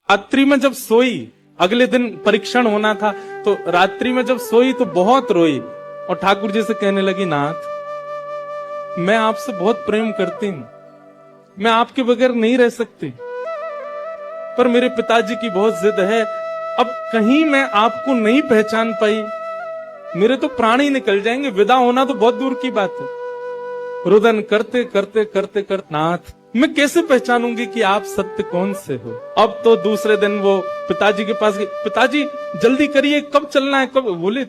रात्रि में जब सोई, अगले दिन परीक्षण होना था, तो रात्रि में जब सोई तो बहुत रोई और ठाकुर जी से कहने लगी, नाथ मैं आपसे बहुत प्रेम करती हूं, मैं आपके बगैर नहीं रह सकती, पर मेरे पिताजी की बहुत जिद है, अब कहीं मैं आपको नहीं पहचान पाई, मेरे तो प्राण ही निकल जाएंगे, विदा होना तो बहुत दूर की बात है। रुदन करते करते करते करते, नाथ मैं कैसे पहचानूंगी कि आप सत्य कौन से हो। अब तो दूसरे दिन वो पिताजी के पास गई, पिताजी जल्दी करिए, कब चलना है, कब। बोले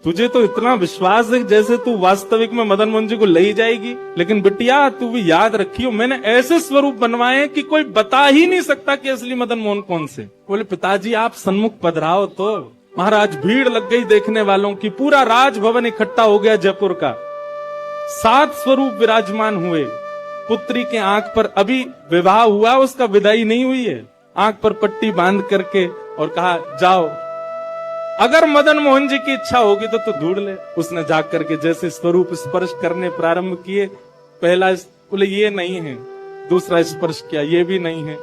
तुझे तो इतना विश्वास है जैसे तू वास्तविक में मदन मोहन जी को ले ही जाएगी, लेकिन बिटिया तू भी याद रखियो, मैंने ऐसे स्वरूप बनवाए हैं कि कोई बता ही नहीं सकता कि असली मदन मोहन कौन से। बोले पिताजी आप सन्मुख पधराओ तो। महाराज भीड़ लग गई देखने वालों की, पूरा राजभवन इकट्ठा हो गया जयपुर का। 7 स्वरूप विराजमान हुए। पुत्री के आंख पर अभी विवाह हुआ, उसका विदाई नहीं हुई है, आंख पर पट्टी बांध करके और कहा जाओ, अगर मदन मोहन जी की इच्छा होगी तो ढूंढ ले। उसने जाग करके जैसे स्वरूप स्पर्श करने प्रारंभ किए, पहला बोले ये नहीं है, दूसरा स्पर्श किया, ये भी नहीं है।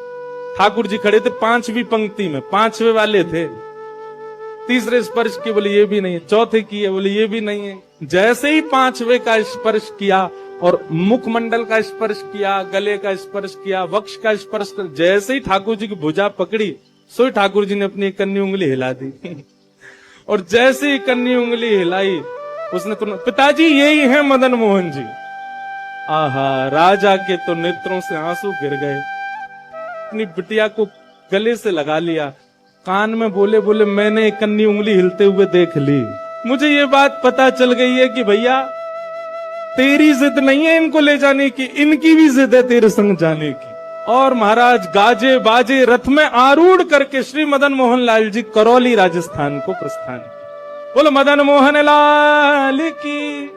ठाकुर जी खड़े थे 5वीं पंक्ति में, 5वें वाले थे। तीसरे स्पर्श किए, बोले ये भी नहीं है। चौथे किए, बोले ये भी नहीं है। जैसे ही 5वें का स्पर्श किया और मुखमंडल का स्पर्श किया, गले का स्पर्श किया, वक्ष का स्पर्श कर, जैसे ही ठाकुर जी की भुजा पकड़ी, सो ठाकुर जी ने अपनी कन्नी उंगली हिला दी और जैसे ही कन्नी उंगली हिलाई, उसने तो, पिताजी यही है मदन मोहन जी। आहा, राजा के तो नेत्रों से आंसू गिर गए। अपनी बिटिया को गले से लगा लिया, कान में बोले बोले मैंने कन्नी उंगली हिलते हुए देख ली। मुझे ये बात पता चल गई है कि भैया तेरी जिद नहीं है इनको ले जाने की, इनकी भी जिद है तेरे संग जाने की। और महाराज गाजे बाजे रथ में आरूढ़ करके श्री मदन मोहन लाल जी करौली राजस्थान को प्रस्थान किया। बोलो मदन मोहन लाल की।